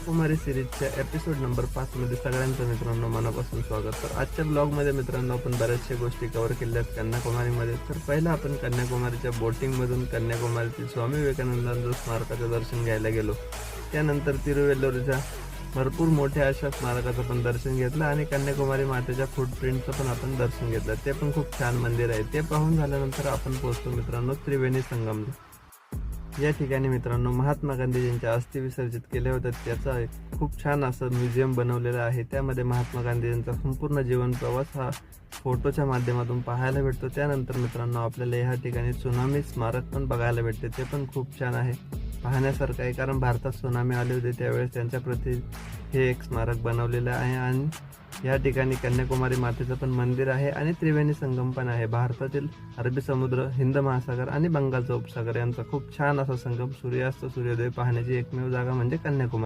Kanyakumari सिरीजच्या episode number 5 मध्ये सगळ्यांचं मित्रांनो मनापासून स्वागत. तर आजच्या ब्लॉगमध्ये मित्रांनो आपण बऱ्याचशा गोष्टी कव्हर केल्या आहेत कन्याकुमारीमध्ये. तर पहिला आपण कन्याकुमारीच्या बोटिंगमधून कन्याकुमारीतील स्वामी विवेकानंदांचं स्मारकाचं दर्शन घ्यायला गेलो. त्यानंतर तिरुवेल्लोरच्या भरपूर मोठ्या अशा स्मारकाचं पण दर्शन घेतलं आणि कन्याकुमारी मातेच्या फुटप्रिंटचं पण आपण दर्शन घेतलं. ते पण खूप छान मंदिर आहे. ते पाहून झाल्यानंतर आपण पोहोचतो मित्रांनो त्रिवेणी संगमला. या ठिकाणी मित्रांनो महात्मा गांधीजींच्या अस्थी विसर्जित केल्या होत्या. त्याचा एक खूप छान असं म्युझियम बनवलेलं आहे. त्यामध्ये महात्मा गांधीजींचा संपूर्ण जीवन प्रवास हा फोटोच्या माध्यमातून पाहायला भेटतो. त्यानंतर मित्रांनो आपल्याला या ठिकाणी त्सुनामी स्मारक पण बघायला भेटते. ते पण खूप छान आहे, पाहण्यासारखं आहे. कारण भारतात त्सुनामी आले होते त्यावेळेस त्यांच्या प्रति हे एक स्मारक बनवलेलं आहे. आणि या ठिकाणी कन्याकुमारी मातेचं पण मंदिर आहे आणि त्रिवेणी संगम पण आहे. भारतातील अरबी समुद्र, हिंद महासागर आणि बंगालचा उपसागर यांचा खूप छान असा संगम, सूर्यास्त सूर्योदय पाहण्याची एकमेव जागा म्हणजे कन्याकुमारी.